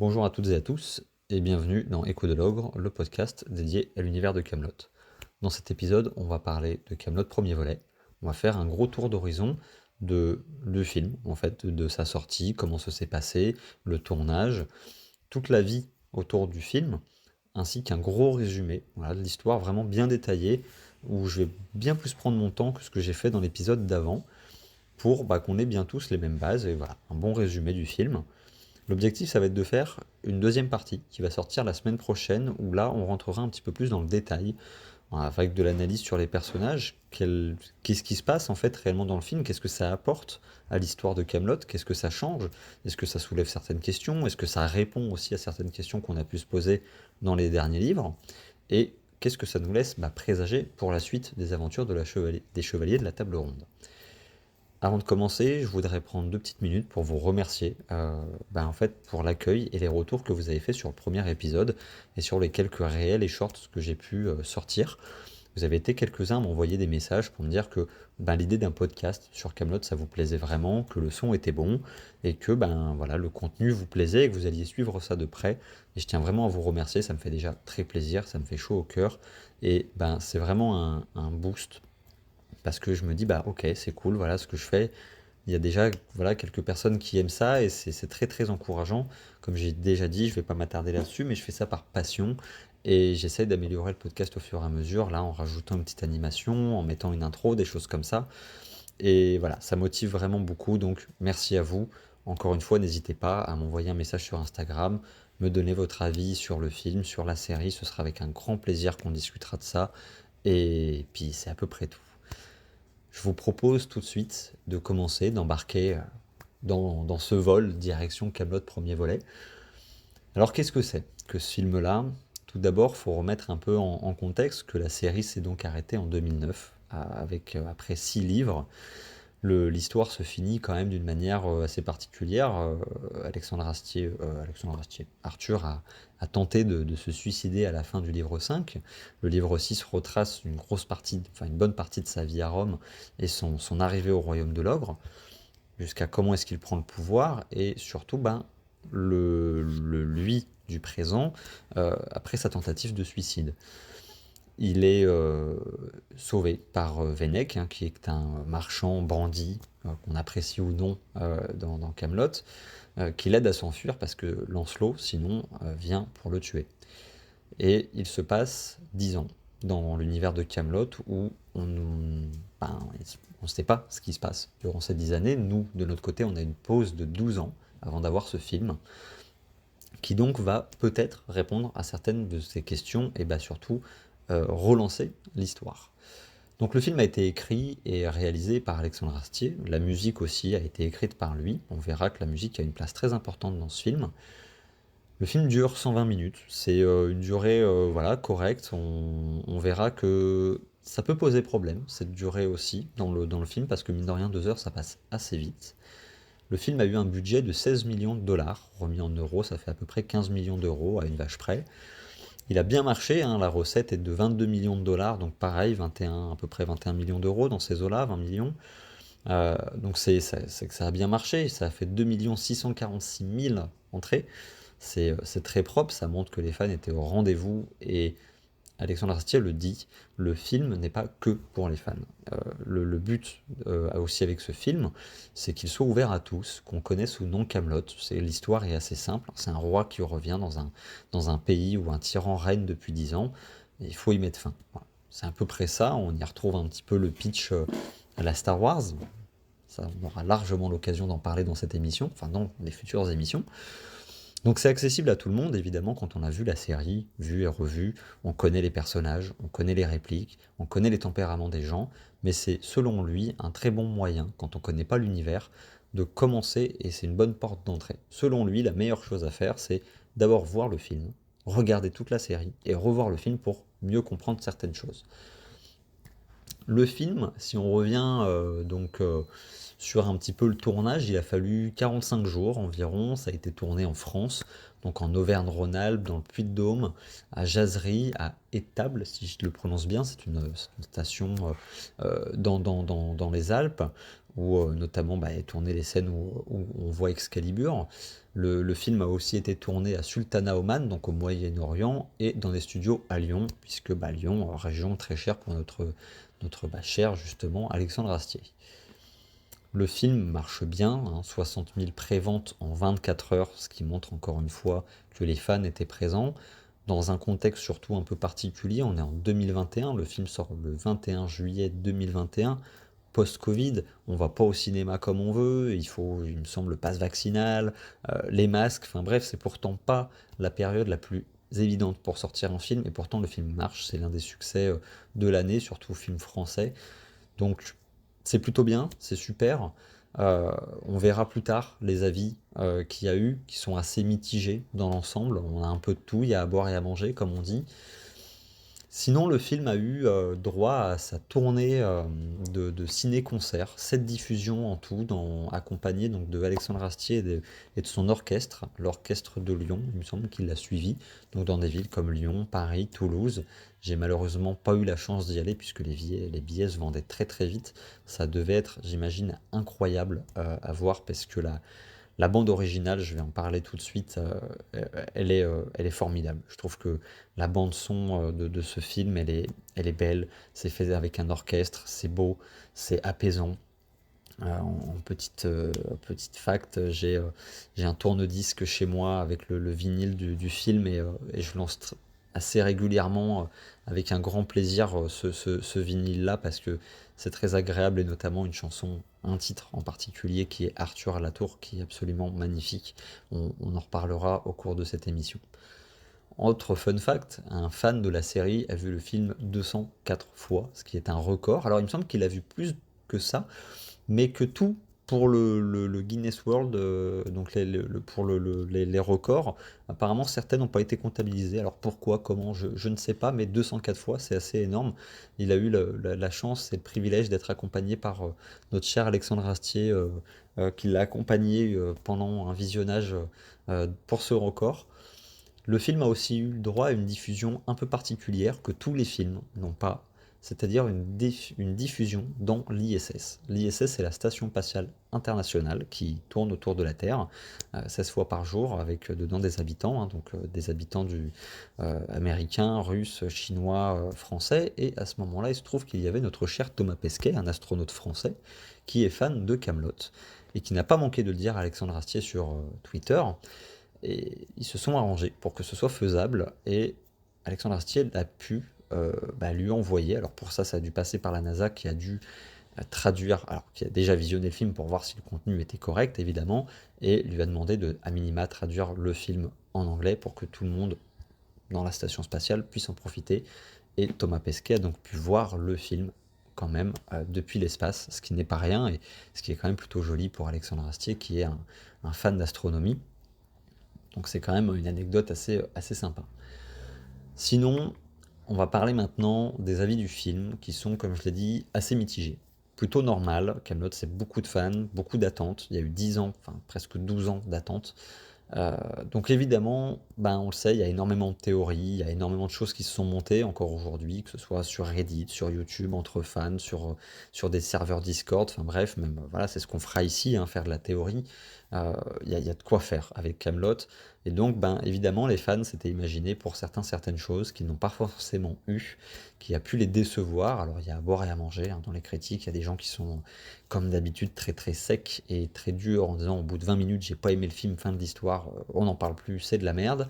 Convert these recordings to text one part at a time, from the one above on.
Bonjour à toutes et à tous, et bienvenue dans Écho de l'Ogre, le podcast dédié à l'univers de Camelot. Dans cet épisode, on va parler de Camelot premier volet. On va faire un gros tour d'horizon du film, en fait, de sa sortie, comment ça s'est passé, le tournage, toute la vie autour du film, ainsi qu'un gros résumé, voilà, de l'histoire vraiment bien détaillée, où je vais bien plus prendre mon temps que ce que j'ai fait dans l'épisode d'avant, pour qu'on ait bien tous les mêmes bases, et voilà, un bon résumé du film. L'objectif, ça va être de faire une deuxième partie qui va sortir la semaine prochaine, où là, on rentrera un petit peu plus dans le détail, avec de l'analyse sur les personnages, qu'est-ce qui se passe en fait réellement dans le film, qu'est-ce que ça apporte à l'histoire de Camelot, qu'est-ce que ça change, est-ce que ça soulève certaines questions, est-ce que ça répond aussi à certaines questions qu'on a pu se poser dans les derniers livres, et qu'est-ce que ça nous laisse présager pour la suite des aventures des Chevaliers de la Table Ronde. Avant de commencer, je voudrais prendre 2 petites minutes pour vous remercier en fait, pour l'accueil et les retours que vous avez fait sur le premier épisode et sur les quelques réels et shorts que j'ai pu sortir. Vous avez été quelques-uns à m'envoyer des messages pour me dire que l'idée d'un podcast sur Camelot, ça vous plaisait vraiment, que le son était bon et que voilà, le contenu vous plaisait et que vous alliez suivre ça de près. Et je tiens vraiment à vous remercier, ça me fait déjà très plaisir, ça me fait chaud au cœur et c'est vraiment un boost parce que je me dis ok, c'est cool, voilà ce que je fais. Il y a déjà voilà quelques personnes qui aiment ça et c'est très très encourageant. Comme j'ai déjà dit, je vais pas m'attarder là-dessus, mais je fais ça par passion et j'essaie d'améliorer le podcast au fur et à mesure, là en rajoutant une petite animation, en mettant une intro, des choses comme ça. Et voilà, ça motive vraiment beaucoup, donc merci à vous. Encore une fois, n'hésitez pas à m'envoyer un message sur Instagram, me donner votre avis sur le film, sur la série, ce sera avec un grand plaisir qu'on discutera de ça. Et puis c'est à peu près tout. Je vous propose tout de suite de commencer, d'embarquer dans ce vol direction Camelot premier volet. Alors qu'est-ce que c'est que ce film-là? Tout d'abord, il faut remettre un peu en contexte que la série s'est donc arrêtée en 2009, après 6 livres. L'histoire se finit quand même d'une manière assez particulière. Arthur a tenté de se suicider à la fin du livre 5. Le livre 6 retrace une bonne partie de sa vie à Rome et son arrivée au royaume de l'ogre, jusqu'à comment est-ce qu'il prend le pouvoir, et surtout le lui du présent après sa tentative de suicide. Il est sauvé par Vennec, qui est un marchand bandit, qu'on apprécie ou non dans Camelot, qui l'aide à s'enfuir parce que Lancelot, sinon, vient pour le tuer. Et il se passe 10 ans dans l'univers de Camelot où on ne sait pas ce qui se passe durant ces 10 années. Nous, de notre côté, on a une pause de 12 ans avant d'avoir ce film, qui donc va peut-être répondre à certaines de ces questions et surtout relancer l'histoire. Donc le film a été écrit et réalisé par Alexandre Astier, la musique aussi a été écrite par lui, on verra que la musique a une place très importante dans ce film. Le film dure 120 minutes, c'est une durée voilà, correcte, on verra que ça peut poser problème, cette durée aussi, dans le film, parce que mine de rien, 2 heures, ça passe assez vite. Le film a eu un budget de 16 millions de dollars, remis en euros, ça fait à peu près 15 millions d'euros à une vache près. Il a bien marché, la recette est de 22 millions de dollars, donc pareil, à peu près 21 millions d'euros dans ces eaux-là, 20 millions. Donc c'est que ça a bien marché, ça a fait 2 646 000 entrées. C'est très propre, ça montre que les fans étaient au rendez-vous, et Alexandre Astier le dit, le film n'est pas que pour les fans. Le but aussi avec ce film, c'est qu'il soit ouvert à tous, qu'on connaisse ou non Camelot. L'histoire est assez simple, c'est un roi qui revient dans un pays où un tyran règne depuis 10 ans, et il faut y mettre fin. Voilà. C'est à peu près ça, on y retrouve un petit peu le pitch à la Star Wars. Ça, on aura largement l'occasion d'en parler dans cette émission, enfin dans les futures émissions. Donc c'est accessible à tout le monde, évidemment, quand on a vu la série, vu et revu, on connaît les personnages, on connaît les répliques, on connaît les tempéraments des gens, mais c'est, selon lui, un très bon moyen, quand on ne connaît pas l'univers, de commencer, et c'est une bonne porte d'entrée. Selon lui, la meilleure chose à faire, c'est d'abord voir le film, regarder toute la série, et revoir le film pour mieux comprendre certaines choses. Le film, si on revient sur un petit peu le tournage, il a fallu 45 jours environ, ça a été tourné en France, donc en Auvergne-Rhône-Alpes, dans le Puy-de-Dôme, à Jazery, à Étable, si je le prononce bien, c'est une station dans les Alpes, où notamment est tourné les scènes où on voit Excalibur. Le film a aussi été tourné à Sultana Oman, donc au Moyen-Orient, et dans des studios à Lyon, puisque Lyon, région très chère pour notre cher justement Alexandre Astier. Le film marche bien, hein, 60 000 préventes en 24 heures, ce qui montre encore une fois que les fans étaient présents. Dans un contexte surtout un peu particulier, on est en 2021, le film sort le 21 juillet 2021, post-Covid, on va pas au cinéma comme on veut, il faut, il me semble, le passe vaccinal, les masques, enfin bref, c'est pourtant pas la période la plus évidente pour sortir un film, et pourtant le film marche, c'est l'un des succès de l'année, surtout film français. Donc c'est plutôt bien, c'est super. On verra plus tard les avis qu'il y a eu, qui sont assez mitigés dans l'ensemble. On a un peu de tout, il y a à boire et à manger, comme on dit. Sinon, le film a eu droit à sa tournée de ciné-concert, 7 diffusions en tout, accompagnées donc, de Alexandre Astier et de son orchestre, l'orchestre de Lyon, il me semble qu'il l'a suivi, donc dans des villes comme Lyon, Paris, Toulouse. J'ai malheureusement pas eu la chance d'y aller puisque les billets se vendaient très très vite. Ça devait être, j'imagine, incroyable à voir parce que la bande originale, je vais en parler tout de suite, elle est formidable. Je trouve que la bande son de ce film, elle est belle, c'est fait avec un orchestre, c'est beau, c'est apaisant. En petite fact, j'ai un tourne-disque chez moi avec le vinyle du film et je lance assez régulièrement avec un grand plaisir ce vinyle-là parce que c'est très agréable et notamment une chanson, un titre en particulier qui est Arthur à la tour qui est absolument magnifique. On en reparlera au cours de cette émission. Autre fun fact, un fan de la série a vu le film 204 fois, ce qui est un record. Alors il me semble qu'il a vu plus que ça, mais que tout pour le Guinness World, donc pour les records, apparemment certaines n'ont pas été comptabilisées. Alors pourquoi, comment, je ne sais pas, mais 204 fois, c'est assez énorme. Il a eu la chance et le privilège d'être accompagné par notre cher Alexandre Astier, qui l'a accompagné pendant un visionnage pour ce record. Le film a aussi eu le droit à une diffusion un peu particulière que tous les films n'ont pas, c'est-à-dire une diffusion dans l'ISS. L'ISS, c'est la Station spatiale internationale qui tourne autour de la Terre 16 fois par jour avec dedans des habitants, hein, donc des habitants américains, russes, chinois, français. Et à ce moment-là, il se trouve qu'il y avait notre cher Thomas Pesquet, un astronaute français, qui est fan de Camelot et qui n'a pas manqué de le dire à Alexandre Astier sur Twitter. Et ils se sont arrangés pour que ce soit faisable. Et Alexandre Astier a pu lui envoyer. Alors pour ça, ça a dû passer par la NASA qui a dû traduire, alors qui a déjà visionné le film pour voir si le contenu était correct, évidemment, et lui a demandé de, à minima, traduire le film en anglais pour que tout le monde dans la station spatiale puisse en profiter. Et Thomas Pesquet a donc pu voir le film quand même depuis l'espace, ce qui n'est pas rien et ce qui est quand même plutôt joli pour Alexandre Astier qui est un fan d'astronomie. Donc c'est quand même une anecdote assez sympa. Sinon, on va parler maintenant des avis du film qui sont, comme je l'ai dit, assez mitigés. Plutôt normal, Kaamelott c'est beaucoup de fans, beaucoup d'attentes. Il y a eu 10 ans, enfin presque 12 ans d'attente. Donc évidemment, on le sait, il y a énormément de théories, il y a énormément de choses qui se sont montées encore aujourd'hui, que ce soit sur Reddit, sur YouTube, entre fans, sur des serveurs Discord, enfin bref, même voilà, c'est ce qu'on fera ici, hein, faire de la théorie. Il y a de quoi faire avec Kaamelott. Et donc, évidemment, les fans s'étaient imaginés pour certaines choses qu'ils n'ont pas forcément eu, qui a pu les décevoir. Alors, il y a à boire et à manger, hein, dans les critiques. Il y a des gens qui sont, comme d'habitude, très très secs et très durs en disant au bout de 20 minutes, j'ai pas aimé le film, fin de l'histoire, on n'en parle plus, c'est de la merde.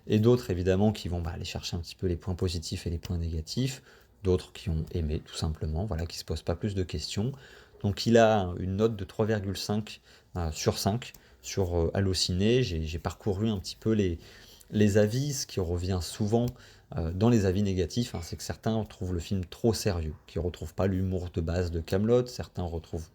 Et d'autres, évidemment, qui vont aller chercher un petit peu les points positifs et les points négatifs. D'autres qui ont aimé, tout simplement, voilà, qui se posent pas plus de questions. Donc, il a une note de 3,5 sur 5 sur Allociné. J'ai parcouru un petit peu les avis. Ce qui revient souvent dans les avis négatifs, hein, c'est que certains trouvent le film trop sérieux, qui ne retrouvent pas l'humour de base de Kaamelott, certains retrouvent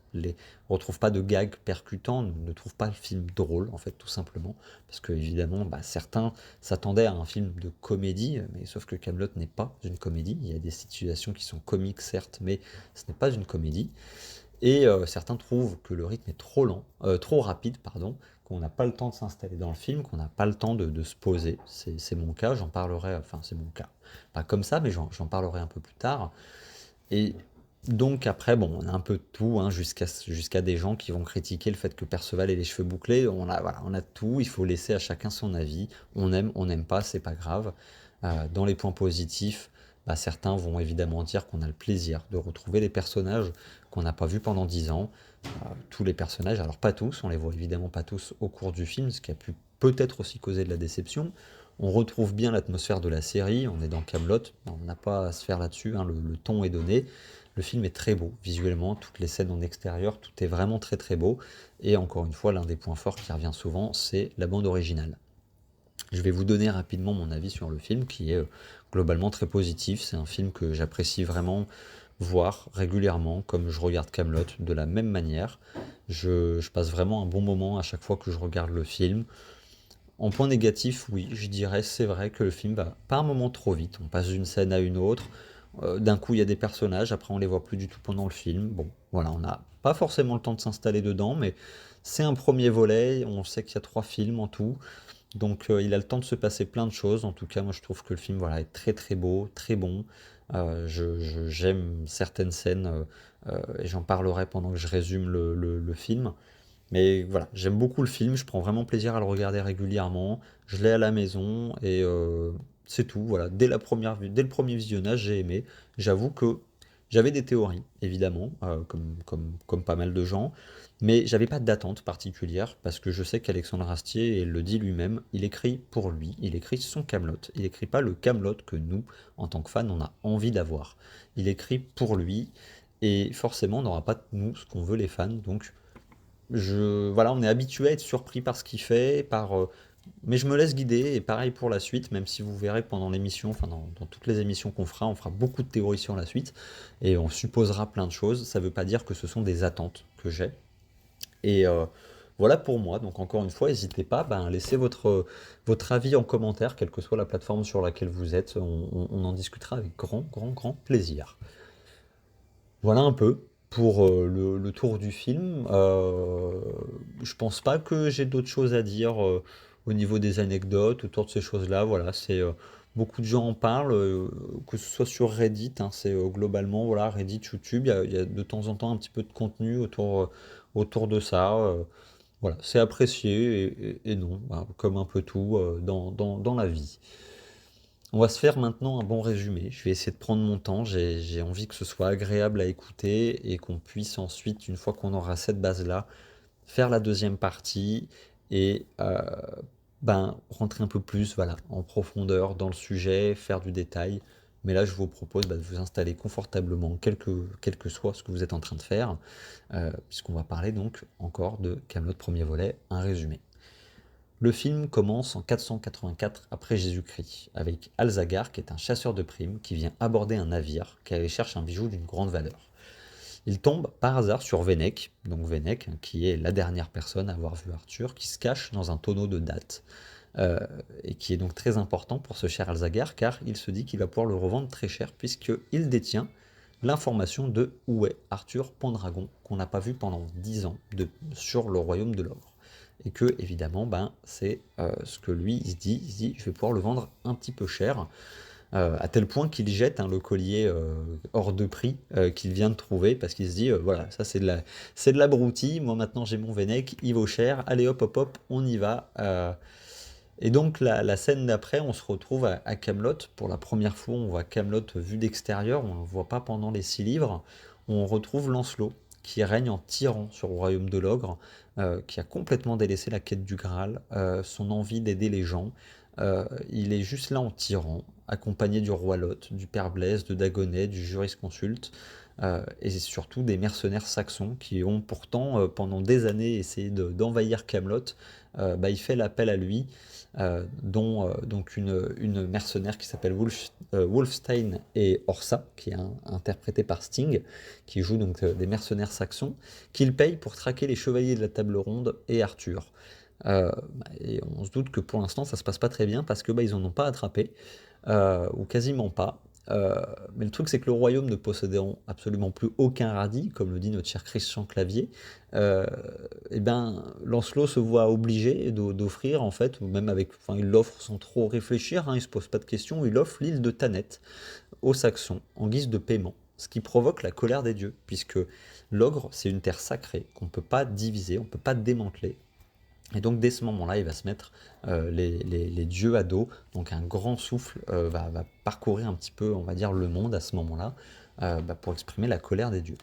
pas de gags percutants, ne trouvent pas le film drôle, en fait, tout simplement, parce que évidemment, certains s'attendaient à un film de comédie, mais sauf que Kaamelott n'est pas une comédie. Il y a des situations qui sont comiques, certes, mais ce n'est pas une comédie. Et certains trouvent que le rythme est trop lent, trop rapide, pardon, qu'on n'a pas le temps de s'installer dans le film, qu'on n'a pas le temps de se poser. C'est mon cas, j'en parlerai, enfin c'est mon cas. Pas comme ça, mais j'en parlerai un peu plus tard. Et Donc après, bon, on a un peu de tout, hein, jusqu'à des gens qui vont critiquer le fait que Perceval ait les cheveux bouclés. Voilà, on a tout, il faut laisser à chacun son avis. On n'aime pas, c'est pas grave. Dans les points positifs, bah, certains vont évidemment dire qu'on a le plaisir de retrouver les personnages qu'on n'a pas vus pendant 10 ans. Tous les personnages, alors pas tous, on les voit évidemment pas tous au cours du film, ce qui a pu peut-être aussi causer de la déception. On retrouve bien l'atmosphère de la série, on est dans Camelot, on n'a pas à se faire là-dessus, hein, le ton est donné. Le film est très beau visuellement, toutes les scènes en extérieur, tout est vraiment très très beau. Et encore une fois, l'un des points forts qui revient souvent, c'est la bande originale. Je vais vous donner rapidement mon avis sur le film, qui est globalement très positif. C'est un film que j'apprécie vraiment voir régulièrement, comme je regarde Camelot, de la même manière. Je passe vraiment un bon moment à chaque fois que je regarde le film. En point négatif, oui, je dirais, c'est vrai que le film va pas un moment trop vite. On passe d'une scène à une autre. D'un coup, il y a des personnages, après on les voit plus du tout pendant le film. Bon, voilà, on n'a pas forcément le temps de s'installer dedans, mais c'est un premier volet. On sait qu'il y a 3 films en tout. Donc il a le temps de se passer plein de choses. En tout cas, moi je trouve que le film voilà, est très très beau, très bon. J'aime certaines scènes et j'en parlerai pendant que je résume le film. Mais voilà, j'aime beaucoup le film, je prends vraiment plaisir à le regarder régulièrement. Je l'ai à la maison et c'est tout. Voilà, dès le premier visionnage, j'ai aimé. J'avoue que j'avais des théories, évidemment, comme pas mal de gens, mais j'avais pas d'attente particulière parce que je sais qu'Alexandre Astier, et il le dit lui-même, il écrit pour lui, il écrit son Camelot. Il écrit pas le Camelot que nous, en tant que fans, on a envie d'avoir. Il écrit pour lui et forcément, on n'aura pas nous ce qu'on veut les fans, donc voilà, on est habitué à être surpris par ce qu'il fait, mais je me laisse guider, et pareil pour la suite, même si vous verrez pendant l'émission, enfin dans toutes les émissions qu'on fera, on fera beaucoup de théories sur la suite, et on supposera plein de choses. Ça ne veut pas dire que ce sont des attentes que j'ai. Et voilà pour moi. Donc encore une fois, n'hésitez pas, ben, laissez votre avis en commentaire, quelle que soit la plateforme sur laquelle vous êtes. On en discutera avec grand, grand, grand plaisir. Voilà un peu pour le tour du film. Je pense pas que j'ai d'autres choses à dire au niveau des anecdotes, autour de ces choses-là. Voilà, beaucoup de gens en parlent, que ce soit sur Reddit, hein, c'est globalement voilà, Reddit, YouTube, il y a de temps en temps un petit peu de contenu autour de ça. Voilà, c'est apprécié et non, bah, comme un peu tout dans la vie. On va se faire maintenant un bon résumé. Je vais essayer de prendre mon temps. J'ai envie que ce soit agréable à écouter et qu'on puisse ensuite, une fois qu'on aura cette base-là, faire la deuxième partie et ben, rentrer un peu plus voilà, en profondeur dans le sujet, faire du détail. Mais là, je vous propose bah, de vous installer confortablement, quel que soit ce que vous êtes en train de faire, puisqu'on va parler donc encore de Camelot premier volet, un résumé. Le film commence en 484 après Jésus-Christ, avec Alzagar, qui est un chasseur de primes, qui vient aborder un navire qui cherche un bijou d'une grande valeur. Il tombe par hasard sur Vennec, donc Vennec, qui est la dernière personne à avoir vu Arthur, qui se cache dans un tonneau de dattes, euh, et qui est donc très important pour ce cher Alzagar, car il se dit qu'il va pouvoir le revendre très cher, puisqu'il détient l'information de où est Arthur Pendragon, qu'on n'a pas vu pendant 10 ans sur le royaume de l'ogre. Et que, évidemment, ben, c'est ce que lui, il se dit, je vais pouvoir le vendre un petit peu cher, à tel point qu'il jette le collier hors de prix qu'il vient de trouver, parce qu'il se dit, voilà, ça c'est de la broutille, moi maintenant j'ai mon Vennec, il vaut cher, allez hop hop hop, on y va. Et donc la scène d'après, on se retrouve à Camelot. Pour la première fois, on voit Camelot vu d'extérieur, on ne le voit pas pendant les 6 livres. On retrouve Lancelot, qui règne en tyran sur le royaume de l'ogre, qui a complètement délaissé la quête du Graal, son envie d'aider les gens. Il est juste là en tyran, accompagné du roi Lot, du père Blaise, de Dagonet, du jurisconsulte, et surtout des mercenaires saxons qui ont pourtant, pendant des années, essayé d'envahir Camelot. Bah, il fait l'appel à lui, dont donc une mercenaire qui s'appelle Wolfstein et Orsa, qui est interprété par Sting, qui joue donc des mercenaires saxons, qu'il paye pour traquer les chevaliers de la table ronde et Arthur. Et on se doute que pour l'instant ça se passe pas très bien parce que bah, ils en ont pas attrapé, ou quasiment pas. Mais le truc c'est que le royaume ne possédant absolument plus aucun radis, comme le dit notre cher Christian Clavier, et ben Lancelot se voit obligé d'offrir en fait, ou même avec, enfin il l'offre sans trop réfléchir, hein, il se pose pas de questions, il offre l'île de Thanet aux Saxons en guise de paiement. ce qui provoque la colère des dieux, puisque l'ogre, c'est une terre sacrée qu'on ne peut pas diviser, on ne peut pas démanteler. Et donc dès ce moment-là, il va se mettre les dieux à dos, donc un grand souffle va parcourir un petit peu, on va dire, le monde à ce moment-là, pour exprimer la colère des dieux.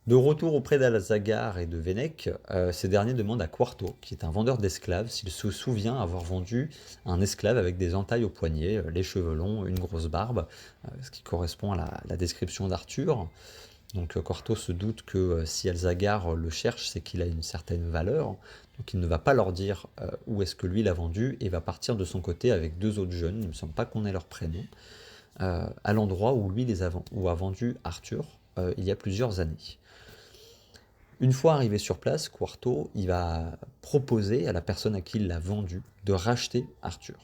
De retour auprès d'Alzagar et de Vennec, ces derniers demandent à Quarto, qui est un vendeur d'esclaves, s'il se souvient avoir vendu un esclave avec des entailles aux poignets, les cheveux longs, une grosse barbe, ce qui correspond à la description d'Arthur. Donc Quarto se doute que si Alzagar le cherche, c'est qu'il a une certaine valeur, donc il ne va pas leur dire où est-ce que lui l'a vendu, et va partir de son côté avec deux autres jeunes, il ne me semble pas qu'on ait leur prénom, à l'endroit où lui où a vendu Arthur il y a plusieurs années. Une fois arrivé sur place, Quarto, il va proposer à la personne à qui il l'a vendu de racheter Arthur.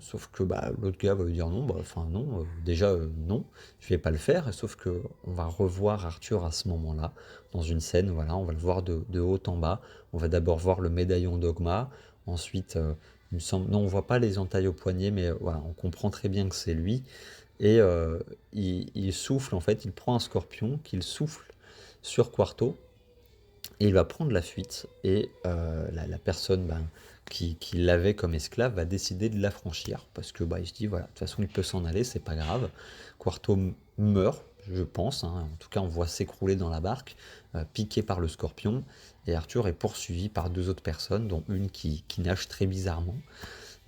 Sauf que l'autre gars va lui dire non, non, déjà non, je vais pas le faire. Sauf que on va revoir Arthur à ce moment-là, dans une scène, voilà, on va le voir de haut en bas. On va d'abord voir le médaillon d'Ogma, ensuite, il me semble, non, on voit pas les entailles au poignet, mais voilà, on comprend très bien que c'est lui. Et il souffle, en fait, il prend un scorpion qu'il souffle sur Quarto, et il va prendre la fuite, et la personne qui l'avait comme esclave va décider de l'affranchir, parce que il se dit, voilà, de toute façon il peut s'en aller, c'est pas grave. Quarto meurt, je pense, hein, en tout cas on voit s'écrouler dans la barque, piqué par le scorpion, et Arthur est poursuivi par deux autres personnes, dont une qui nage très bizarrement.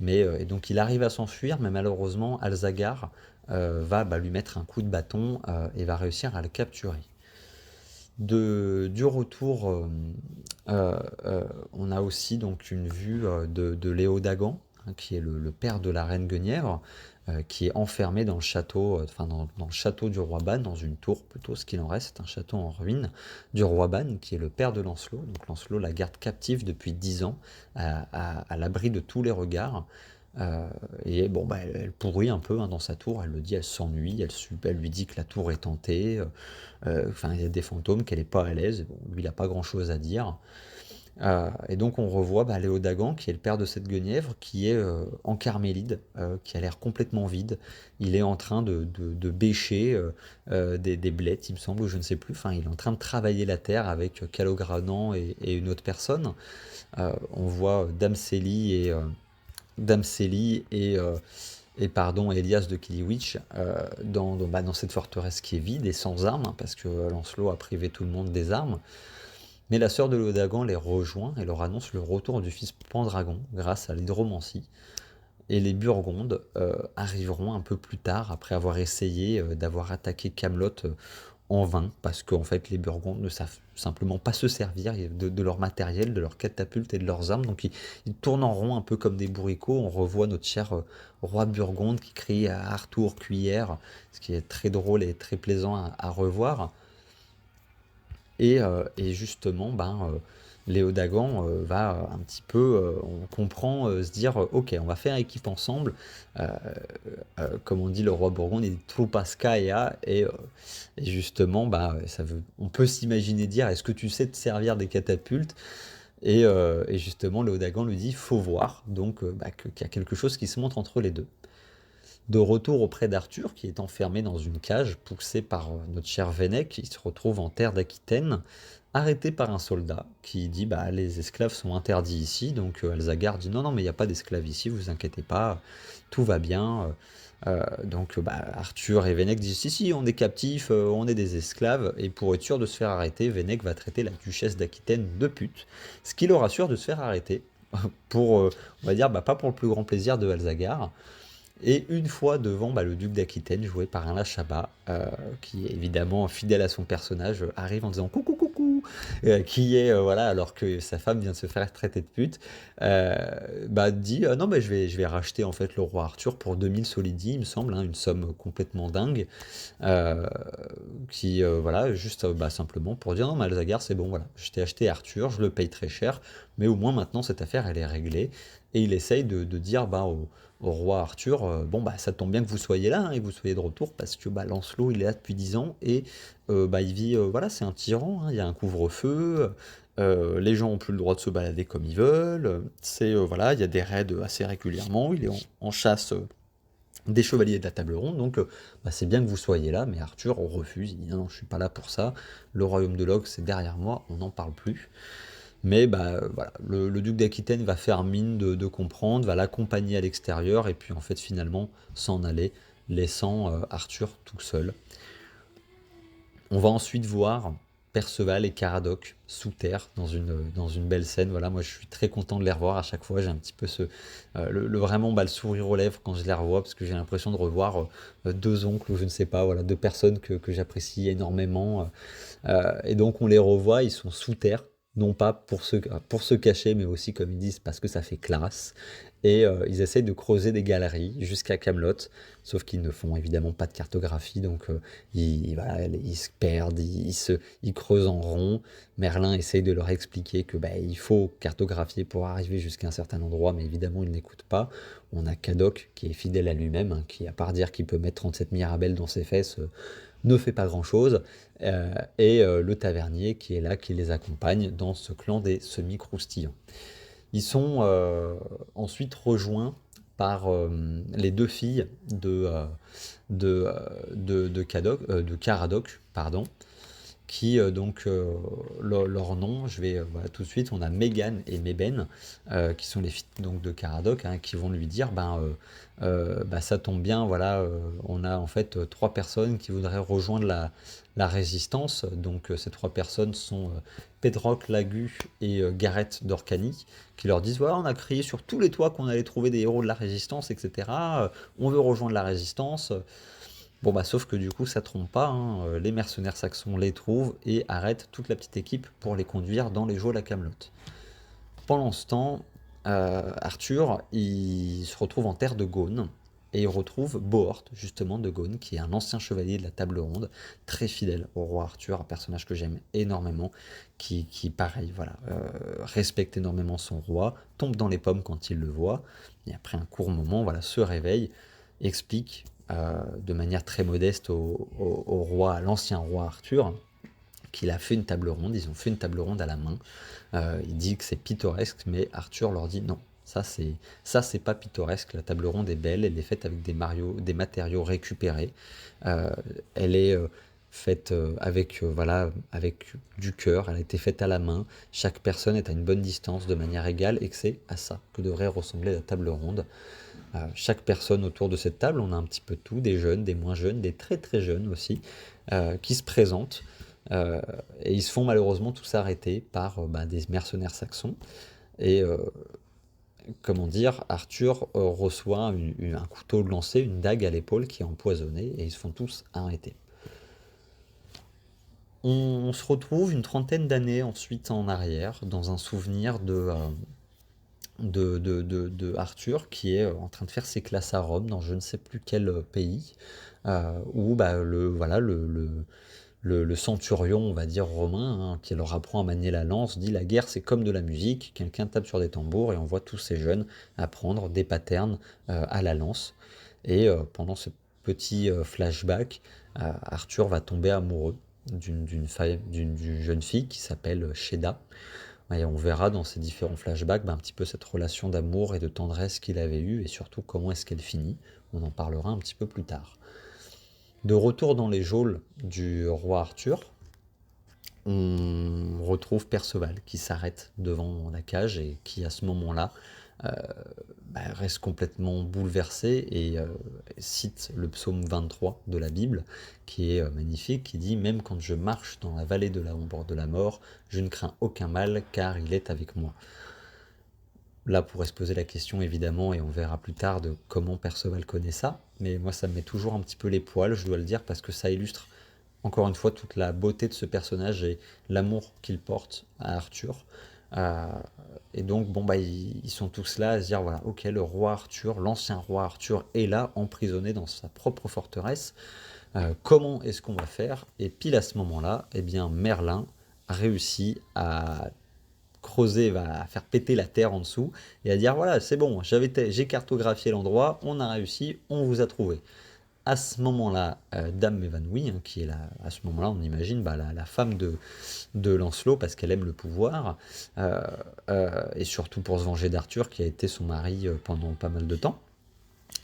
Et donc il arrive à s'enfuir, mais malheureusement Alzagar va lui mettre un coup de bâton et va réussir à le capturer. Du retour, on a aussi donc une vue de Léodagan, hein, qui est le père de la reine Guenièvre, qui est enfermé dans le château, dans le château du roi Ban, dans une tour plutôt, ce qu'il en reste, c'est un château en ruine, du roi Ban, qui est le père de Lancelot. Donc Lancelot la garde captive depuis 10 ans, à l'abri de tous les regards. Et bon, elle pourrit un peu, hein, dans sa tour, elle le dit, elle s'ennuie, elle lui dit que la tour est hantée, il y a des fantômes, qu'elle n'est pas à l'aise. Bon, lui, il n'a pas grand-chose à dire. Et donc on revoit Léodagan, qui est le père de cette Guenièvre, qui est en Carmélide, qui a l'air complètement vide. Il est en train de bêcher des blettes, il me semble, ou je ne sais plus. Enfin, il est en train de travailler la terre avec Calogrenant et une autre personne. On voit Dame Célie et pardon, Elias de Kiliwich dans cette forteresse qui est vide et sans armes, hein, parce que Lancelot a privé tout le monde des armes. Mais la sœur de Léodagan les rejoint et leur annonce le retour du fils Pendragon grâce à l'hydromancie. Et les Burgondes arriveront un peu plus tard, après avoir essayé d'avoir attaqué Camelot en vain, parce qu'en fait les Burgondes ne savent simplement pas se servir de leur matériel, de leurs catapultes et de leurs armes, donc ils tournent en rond un peu comme des bourricots. On revoit notre cher roi Burgonde qui crie à Arthur cuillère, ce qui est très drôle et très plaisant à revoir. Et justement, Léodagan va un petit peu, on comprend, se dire, ok, on va faire équipe ensemble. Euh, comme on dit, le roi Bourgogne, il dit Trupaskaya, et justement, on peut s'imaginer dire, est-ce que tu sais te servir des catapultes? Et justement, Léodagan lui dit, faut voir, donc qu'il y a quelque chose qui se montre entre les deux. De retour auprès d'Arthur, qui est enfermé dans une cage, poussé par notre cher Vennec, qui se retrouve en terre d'Aquitaine, arrêté par un soldat qui dit les esclaves sont interdits ici. Donc Alzagar dit non, mais il n'y a pas d'esclaves ici, vous inquiétez pas, tout va bien. Donc Arthur et Vennec disent si, on est captifs, on est des esclaves, et pour être sûr de se faire arrêter, Vennec va traiter la duchesse d'Aquitaine de pute, ce qui leur assure de se faire arrêter, pour, on va dire, pas pour le plus grand plaisir de Alzagar. Et une fois devant le duc d'Aquitaine, joué par Alain Chabat, qui est évidemment fidèle à son personnage, arrive en disant coucou coucou, qui est, voilà, alors que sa femme vient de se faire traiter de pute, dit non, je vais racheter en fait le roi Arthur pour 2000 solidi, il me semble, hein, une somme complètement dingue, voilà, juste simplement pour dire non, mais Alzagar, c'est bon, voilà, je t'ai acheté Arthur, je le paye très cher, mais au moins maintenant cette affaire elle est réglée. Et il essaye de dire au roi Arthur, ça tombe bien que vous soyez là, hein, et que vous soyez de retour, parce que Lancelot il est là depuis 10 ans, et il vit, voilà, c'est un tyran, hein, il y a un couvre-feu, les gens ont plus le droit de se balader comme ils veulent, voilà, il y a des raids assez régulièrement, il est en chasse des chevaliers de la table ronde, donc c'est bien que vous soyez là, mais Arthur refuse, il dit non, non, je suis pas là pour ça, le royaume de Log c'est derrière moi, on n'en parle plus. Mais voilà, le duc d'Aquitaine va faire mine de comprendre, va l'accompagner à l'extérieur, et puis en fait finalement s'en aller, laissant Arthur tout seul. On va ensuite voir Perceval et Caradoc sous terre dans une belle scène. Voilà, moi je suis très content de les revoir à chaque fois. J'ai un petit peu vraiment le sourire aux lèvres quand je les revois parce que j'ai l'impression de revoir deux oncles ou je ne sais pas, voilà, deux personnes que j'apprécie énormément. Et donc on les revoit, ils sont sous terre, non pas pour se cacher, mais aussi comme ils disent parce que ça fait classe. Et ils essayent de creuser des galeries jusqu'à Camelot, sauf qu'ils ne font évidemment pas de cartographie, donc voilà, ils se perdent, ils creusent en rond. Merlin essaye de leur expliquer que il faut cartographier pour arriver jusqu'à un certain endroit, mais évidemment ils n'écoutent pas. On a Cadoc qui est fidèle à lui-même, hein, qui à part dire qu'il peut mettre 37 mirabelles dans ses fesses, ne fait pas grand-chose, et le tavernier qui est là, qui les accompagne dans ce clan des semi-croustillants. Ils sont ensuite rejoints par les deux filles de Caradoc, pardon, qui leur nom, je vais voilà, tout de suite, on a Mégane et Mébène, qui sont les filles donc de Caradoc, hein, qui vont lui dire ça tombe bien, voilà, on a en fait trois personnes qui voudraient rejoindre la résistance. Donc ces trois personnes sont Pedroc, Lagu et Gareth d'Orcanie, qui leur disent voilà, on a crié sur tous les toits qu'on allait trouver des héros de la résistance, etc. On veut rejoindre la résistance. Bon sauf que du coup ça trompe pas, hein, les mercenaires saxons les trouvent et arrêtent toute la petite équipe pour les conduire dans les geôles à Camelot. Pendant ce temps, Arthur il se retrouve en terre de Gaune et il retrouve Bohort justement de Gaune qui est un ancien chevalier de la table ronde, très fidèle au roi Arthur, un personnage que j'aime énormément, qui pareil voilà, respecte énormément son roi, tombe dans les pommes quand il le voit et après un court moment voilà, se réveille, explique de manière très modeste au roi, à l'ancien roi Arthur, qu'il a fait une table ronde, ils ont fait une table ronde à la main. Il dit que c'est pittoresque, mais Arthur leur dit non, ça c'est pas pittoresque, la table ronde est belle, elle est faite avec des matériaux récupérés, elle est faite avec du cœur, elle a été faite à la main, chaque personne est à une bonne distance de manière égale, et que c'est à ça que devrait ressembler la table ronde. Chaque personne autour de cette table, on a un petit peu tout, des jeunes, des moins jeunes, des très très jeunes aussi, qui se présentent. Et ils se font malheureusement tous arrêter par des mercenaires saxons. Et comment dire, Arthur reçoit un couteau lancé, une dague à l'épaule qui est empoisonnée, et ils se font tous arrêter. On se retrouve une trentaine d'années ensuite en arrière, dans un souvenir de Arthur qui est en train de faire ses classes à Rome dans je ne sais plus quel pays, où le centurion, on va dire romain, hein, qui leur apprend à manier la lance, dit la guerre c'est comme de la musique, quelqu'un tape sur des tambours et on voit tous ces jeunes apprendre des patterns à la lance. Et pendant ce petit flashback, Arthur va tomber amoureux d'une jeune fille qui s'appelle Sheda. Et on verra dans ces différents flashbacks un petit peu cette relation d'amour et de tendresse qu'il avait eue et surtout comment est-ce qu'elle finit. On en parlera un petit peu plus tard. De retour dans les geôles du roi Arthur, on retrouve Perceval qui s'arrête devant la cage et qui à ce moment-là reste complètement bouleversé et cite le psaume 23 de la Bible qui est magnifique, qui dit « Même quand je marche dans la vallée de l'ombre de la mort, je ne crains aucun mal car il est avec moi ». Là, on pourrait se poser la question, évidemment, et on verra plus tard de comment Perceval connaît ça, mais moi, ça me met toujours un petit peu les poils, je dois le dire, parce que ça illustre, encore une fois, toute la beauté de ce personnage et l'amour qu'il porte à Arthur. Et donc, ils sont tous là à se dire, voilà, ok, le roi Arthur, l'ancien roi Arthur, est là, emprisonné dans sa propre forteresse. Comment est-ce qu'on va faire? Et pile à ce moment-là, eh bien, Merlin a réussi à creuser, va faire péter la terre en dessous et à dire voilà, c'est bon, j'ai cartographié l'endroit, on a réussi, on vous a trouvé. À ce moment-là, Dame m'évanouit, hein, qui est là, à ce moment-là, on imagine la femme de Lancelot, parce qu'elle aime le pouvoir, et surtout pour se venger d'Arthur, qui a été son mari pendant pas mal de temps.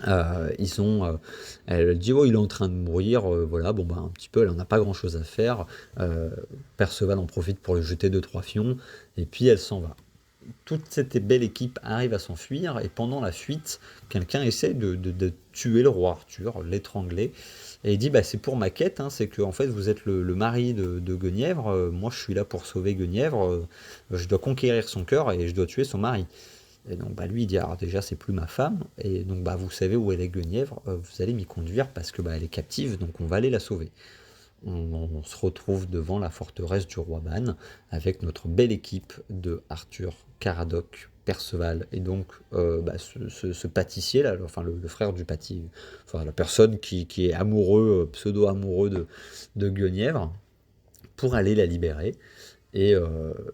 Elle dit: «Oh, il est en train de mourir, voilà, bon, bah, un petit peu, elle en a pas grand-chose à faire». Heu, Perceval en profite pour lui jeter deux trois fions et puis elle s'en va. Toute cette belle équipe arrive à s'enfuir et pendant la fuite, quelqu'un essaie de tuer le roi Arthur, l'étrangler. Et il dit bah, c'est pour ma quête, hein, c'est que en fait vous êtes le mari de Guenièvre, moi je suis là pour sauver Guenièvre, je dois conquérir son cœur et je dois tuer son mari. Et donc bah, lui il dit alors déjà c'est plus ma femme, et donc bah, vous savez où elle est Guenièvre, vous allez m'y conduire parce que bah, elle est captive, donc on va aller la sauver. On se retrouve devant la forteresse du roi Ban avec notre belle équipe de Arthur, Caradoc, Perceval et donc bah, ce pâtissier là, enfin le frère du pâtissier, enfin la personne qui est amoureux, pseudo-amoureux de Guenièvre, pour aller la libérer. Et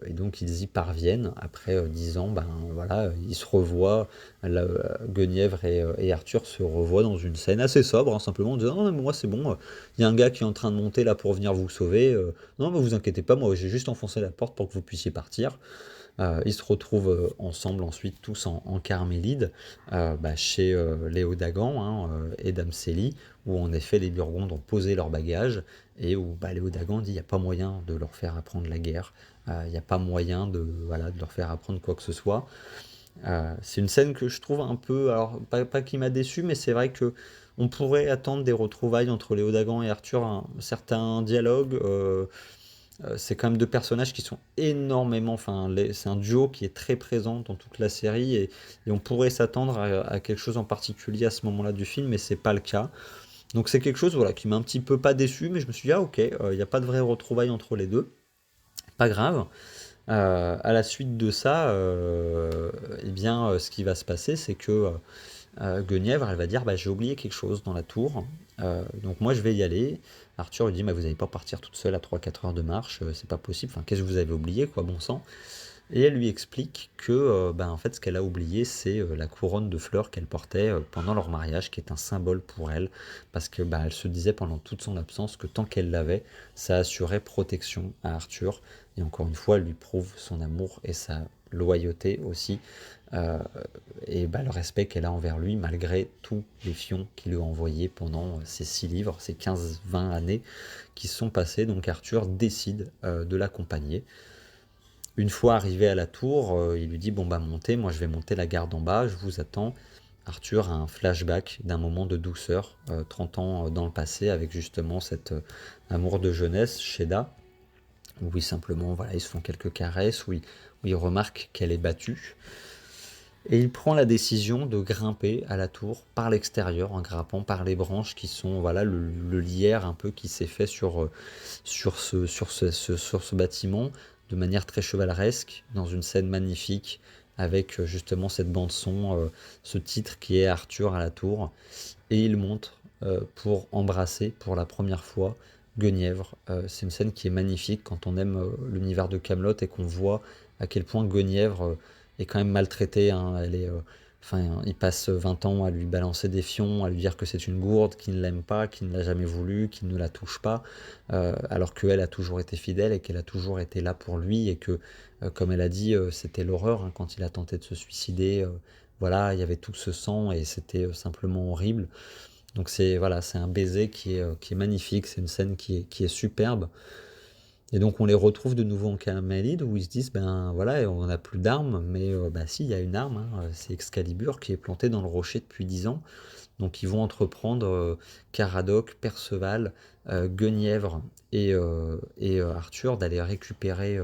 donc ils y parviennent après 10 ans, ben voilà, ils se revoient, Guenièvre et Arthur se revoient dans une scène assez sobre, hein, simplement en disant non mais moi c'est bon, il y a un gars qui est en train de monter là pour venir vous sauver, non mais vous inquiétez pas, moi j'ai juste enfoncé la porte pour que vous puissiez partir. Ils se retrouvent ensemble ensuite tous en Carmélide, bah, chez Léodagan hein, et Dame Célie, où en effet les Burgondes ont posé leurs bagages et où bah, Léodagan dit il n'y a pas moyen de leur faire apprendre la guerre, il n'y a pas moyen voilà, de leur faire apprendre quoi que ce soit. C'est une scène que je trouve un peu, alors pas qui m'a déçu, mais c'est vrai que on pourrait attendre des retrouvailles entre Léodagan et Arthur, un certain dialogue. C'est quand même deux personnages qui sont énormément. Enfin, c'est un duo qui est très présent dans toute la série et on pourrait s'attendre à quelque chose en particulier à ce moment-là du film, mais c'est pas le cas. Donc c'est quelque chose voilà, qui m'a un petit peu pas déçu, mais je me suis dit, ah ok, il n'y a pas de vraie retrouvaille entre les deux. Pas grave. À la suite de ça, eh bien, ce qui va se passer, c'est que Guenièvre, elle va dire bah, j'ai oublié quelque chose dans la tour, donc moi je vais y aller. Arthur lui dit mais vous n'allez pas partir toute seule à 3 4 heures de marche, c'est pas possible, enfin qu'est-ce que vous avez oublié quoi, bon sang. Et elle lui explique que bah, en fait ce qu'elle a oublié c'est la couronne de fleurs qu'elle portait pendant leur mariage, qui est un symbole pour elle, parce que bah, elle se disait pendant toute son absence que tant qu'elle l'avait, ça assurait protection à Arthur. Et encore une fois, elle lui prouve son amour et sa loyauté aussi, euh, et bah, le respect qu'elle a envers lui malgré tous les fions qu'il lui a envoyés pendant ces 6 livres, ces 15 20 années qui se sont passées. Donc Arthur décide de l'accompagner. Une fois arrivé à la tour, il lui dit bon bah montez, moi je vais monter la garde en bas, je vous attends. Arthur a un flashback d'un moment de douceur, 30 ans dans le passé, avec justement cet amour de jeunesse, Sheda, où ils simplement, voilà, ils se font quelques caresses, où il remarque qu'elle est battue. Et il prend la décision de grimper à la tour par l'extérieur, en grimpant par les branches qui sont voilà, le lierre un peu qui s'est fait sur ce bâtiment, de manière très chevaleresque, dans une scène magnifique, avec justement cette bande-son, ce titre qui est Arthur à la tour. Et il monte pour embrasser pour la première fois Guenièvre. C'est une scène qui est magnifique quand on aime l'univers de Camelot et qu'on voit à quel point Guenièvre est quand même maltraitée, hein. Enfin, il passe 20 ans à lui balancer des fions, à lui dire que c'est une gourde, qu'il ne l'aime pas, qu'il ne l'a jamais voulu, qu'il ne la touche pas, alors qu'elle a toujours été fidèle et qu'elle a toujours été là pour lui et que, comme elle a dit, c'était l'horreur hein, quand il a tenté de se suicider. Voilà, il y avait tout ce sang et c'était simplement horrible. Donc c'est voilà, c'est un baiser qui est magnifique, c'est une scène qui est superbe. Et donc on les retrouve de nouveau en Camélie où ils se disent ben voilà, on n'a plus d'armes, mais bah si, il y a une arme, hein, c'est Excalibur qui est planté dans le rocher depuis 10 ans. Donc ils vont entreprendre Caradoc, Perceval, Guenièvre et Arthur d'aller récupérer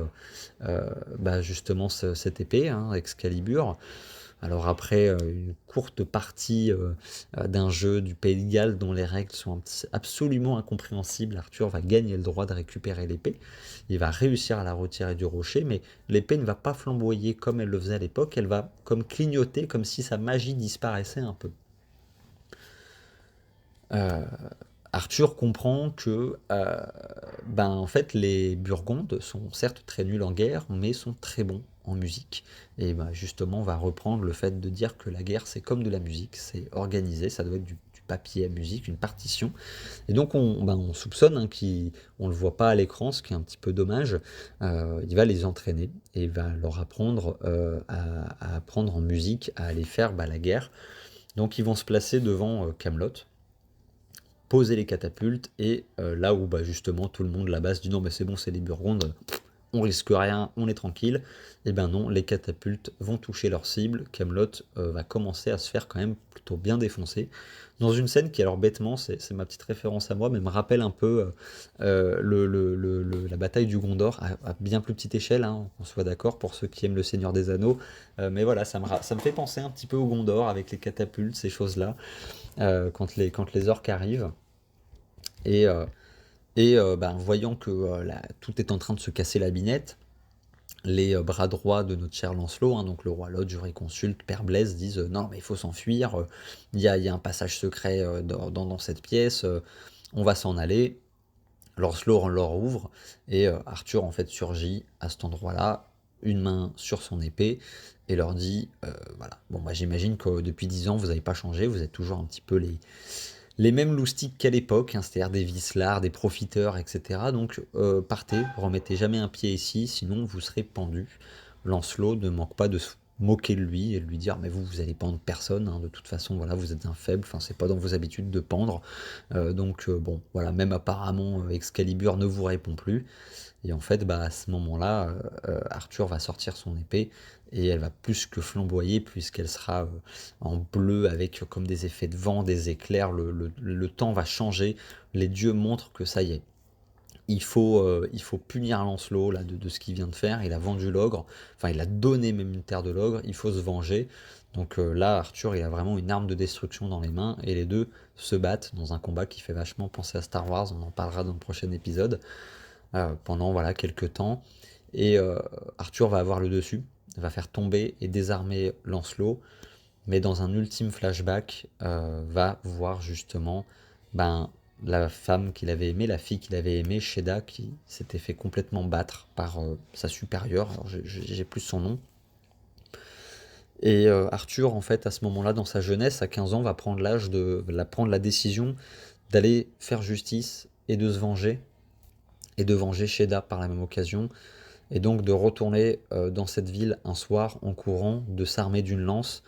bah, justement cette épée, hein, Excalibur. Alors après une courte partie d'un jeu du Pays de Galles dont les règles sont absolument incompréhensibles, Arthur va gagner le droit de récupérer l'épée. Il va réussir à la retirer du rocher, mais l'épée ne va pas flamboyer comme elle le faisait à l'époque, elle va comme clignoter, comme si sa magie disparaissait un peu. Euh, Arthur comprend que ben, en fait, les Burgondes sont certes très nuls en guerre, mais sont très bons en musique. Et ben, justement, on va reprendre le fait de dire que la guerre, c'est comme de la musique, c'est organisé, ça doit être du papier à musique, une partition. Et donc, on soupçonne hein, qu'on ne le voit pas à l'écran, ce qui est un petit peu dommage. Il va les entraîner et il va leur apprendre à apprendre en musique, à aller faire bah, la guerre. Donc ils vont se placer devant Camelot, poser les catapultes, et là où justement tout le monde là-bas se dit non mais c'est bon, c'est les Burgondes, on risque rien, on est tranquille. Et ben non, les catapultes vont toucher leur cible. Camelot va commencer à se faire quand même plutôt bien défoncer. Dans une scène qui, alors bêtement, c'est ma petite référence à moi, mais me rappelle un peu la bataille du Gondor, à bien plus petite échelle, hein, on soit d'accord, pour ceux qui aiment le Seigneur des Anneaux. Mais voilà, ça me fait penser un petit peu au Gondor, avec les catapultes, ces choses-là, quand les orques arrivent. Et, voyant que tout est en train de se casser la binette, les bras droits de notre cher Lancelot, hein, donc le roi Lot, jurisconsulte, Père Blaise, disent non, mais il faut s'enfuir, il y a un passage secret dans cette pièce, on va s'en aller. Lancelot leur ouvre, et Arthur en fait surgit à cet endroit-là, une main sur son épée, et leur dit voilà, bon, j'imagine que depuis 10 ans vous n'avez pas changé, vous êtes toujours un petit peu les mêmes loustiques qu'à l'époque, hein, c'est-à-dire des vicelards, des profiteurs, etc. Donc partez, remettez jamais un pied ici, sinon vous serez pendu. Lancelot ne manque pas de se moquer de lui et de lui dire mais vous allez pendre personne, hein, de toute façon voilà, vous êtes un faible, enfin c'est pas dans vos habitudes de pendre. Bon voilà, même apparemment Excalibur ne vous répond plus. Et en fait, à ce moment-là, Arthur va sortir son épée, et elle va plus que flamboyer, puisqu'elle sera en bleu, avec comme des effets de vent, des éclairs. Le temps va changer. Les dieux montrent que ça y est. Il faut punir Lancelot là, de ce qu'il vient de faire. Il a vendu l'ogre, enfin il a donné même une terre de l'ogre, il faut se venger. Donc là, Arthur, il a vraiment une arme de destruction dans les mains, et les deux se battent dans un combat qui fait vachement penser à Star Wars, on en parlera dans le prochain épisode, pendant voilà, quelques temps. Et Arthur va avoir le dessus, va faire tomber et désarmer Lancelot, mais dans un ultime flashback, va voir justement ben, la femme qu'il avait aimée, la fille qu'il avait aimée, Sheda, qui s'était fait complètement battre par sa supérieure, alors j'ai plus son nom. Et Arthur, en fait, à ce moment-là, dans sa jeunesse, à 15 ans, va prendre prendre la décision d'aller faire justice et de se venger, et de venger Sheda par la même occasion, et donc de retourner dans cette ville un soir en courant, de s'armer d'une lance,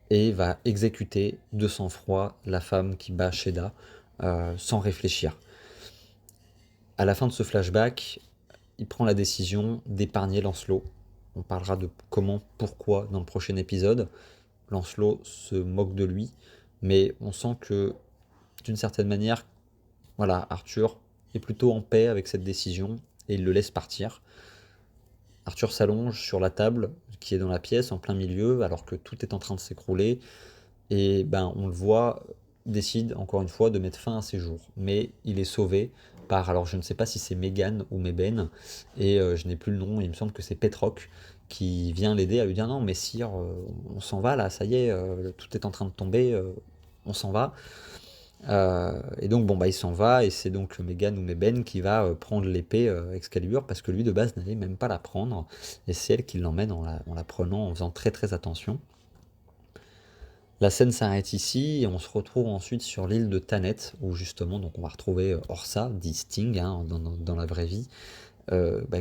et va exécuter de sang-froid la femme qui bat Sheda, sans réfléchir. À la fin de ce flashback, il prend la décision d'épargner Lancelot. On parlera de comment, pourquoi dans le prochain épisode. Lancelot se moque de lui, mais on sent que d'une certaine manière, voilà, Arthur est plutôt en paix avec cette décision, et il le laisse partir. Arthur s'allonge sur la table qui est dans la pièce en plein milieu, alors que tout est en train de s'écrouler, et on le voit, décide encore une fois de mettre fin à ses jours. Mais il est sauvé par, alors je ne sais pas si c'est Mégane ou Mébène, et je n'ai plus le nom, il me semble que c'est Pétroc, qui vient l'aider à lui dire non mais sire, on s'en va là, ça y est, tout est en train de tomber, on s'en va. Et donc il s'en va, et c'est donc Mégane ou Mébène qui va prendre l'épée Excalibur, parce que lui de base n'allait même pas la prendre, et c'est elle qui l'emmène en la prenant, en faisant très très attention. La scène s'arrête ici, et on se retrouve ensuite sur l'île de Thanet, où justement donc on va retrouver Orsa, dit Sting, hein, dans la vraie vie,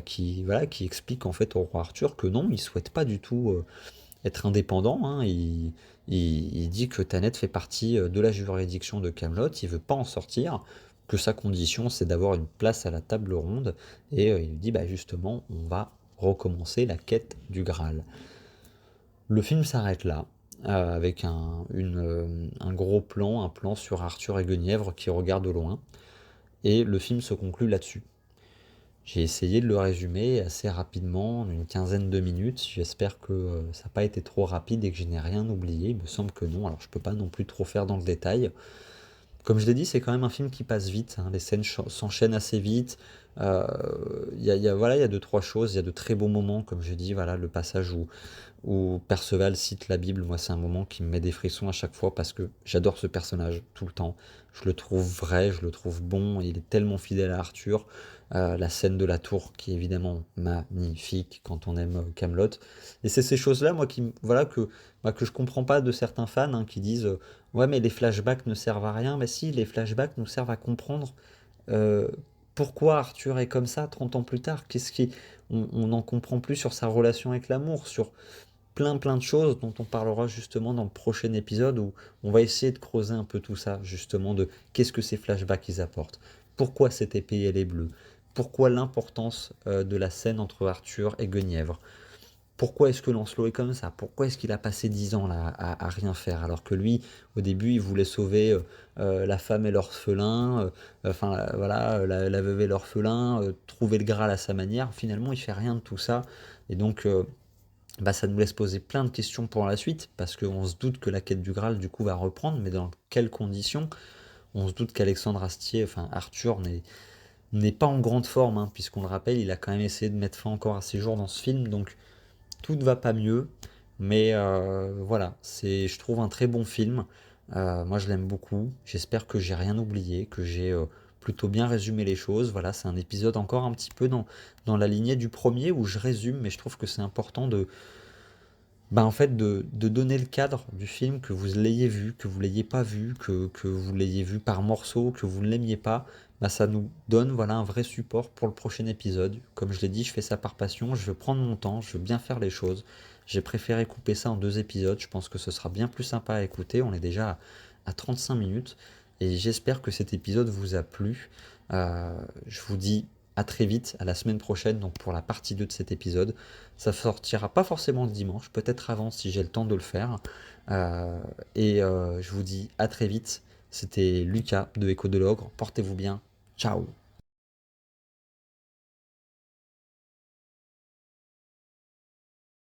qui explique en fait au roi Arthur que non, il souhaite pas du tout être indépendant, hein. Il dit que Thanet fait partie de la juridiction de Camelot, il veut pas en sortir, que sa condition c'est d'avoir une place à la table ronde, et il dit justement on va recommencer la quête du Graal. Le film s'arrête là, avec un gros plan, un plan sur Arthur et Guenièvre qui regardent au loin, et le film se conclut là-dessus. J'ai essayé de le résumer assez rapidement, en une quinzaine de minutes. J'espère que ça n'a pas été trop rapide et que je n'ai rien oublié. Il me semble que non, alors je peux pas non plus trop faire dans le détail. Comme je l'ai dit, c'est quand même un film qui passe vite, hein. Les scènes s'enchaînent assez vite. Voilà, il y a deux, trois choses. Il y a de très beaux moments, comme je dis, voilà, le passage où Perceval cite la Bible. Moi, c'est un moment qui me met des frissons à chaque fois, parce que j'adore ce personnage tout le temps. Je le trouve vrai, je le trouve bon. Il est tellement fidèle à Arthur. La scène de la tour, qui est évidemment magnifique quand on aime Camelot. Et c'est ces choses-là, moi, que je comprends pas de certains fans, hein, qui disent ouais, mais les flashbacks ne servent à rien. Mais si, les flashbacks nous servent à comprendre euh, pourquoi Arthur est comme ça 30 ans plus tard. On n'en comprend plus sur sa relation avec l'amour, sur plein de choses dont on parlera justement dans le prochain épisode où on va essayer de creuser un peu tout ça, justement, de qu'est-ce que ces flashbacks ils apportent, pourquoi cette épée elle est bleue, pourquoi l'importance de la scène entre Arthur et Guenièvre, pourquoi est-ce que Lancelot est comme ça, pourquoi est-ce qu'il a passé 10 ans là à rien faire, alors que lui, au début, il voulait sauver la femme et l'orphelin, voilà, la veuve et l'orphelin, trouver le Graal à sa manière, finalement il fait rien de tout ça, et donc ça nous laisse poser plein de questions pour la suite, parce qu'on se doute que la quête du Graal, du coup, va reprendre, mais dans quelles conditions? On se doute qu'Alexandre Astier, enfin Arthur, n'est pas en grande forme, hein, puisqu'on le rappelle, il a quand même essayé de mettre fin encore à ses jours dans ce film, donc tout ne va pas mieux, mais voilà, c'est, je trouve, un très bon film. Moi, je l'aime beaucoup. J'espère que j'ai rien oublié, que j'ai plutôt bien résumé les choses. Voilà, c'est un épisode encore un petit peu dans la lignée du premier où je résume, mais je trouve que c'est important en fait, de donner le cadre du film, que vous l'ayez vu, que vous l'ayez pas vu, que vous l'ayez vu par morceaux, que vous ne l'aimiez pas. Ça nous donne, voilà, un vrai support pour le prochain épisode. Comme je l'ai dit, je fais ça par passion, je veux prendre mon temps, je veux bien faire les choses. J'ai préféré couper ça en 2 épisodes, je pense que ce sera bien plus sympa à écouter. On est déjà à 35 minutes et j'espère que cet épisode vous a plu. Je vous dis à très vite, à la semaine prochaine, donc pour la partie 2 de cet épisode. Ça sortira pas forcément le dimanche, peut-être avant si j'ai le temps de le faire. Je vous dis à très vite. C'était Lucas de Écho de l'Ogre. Portez-vous bien. Ciao.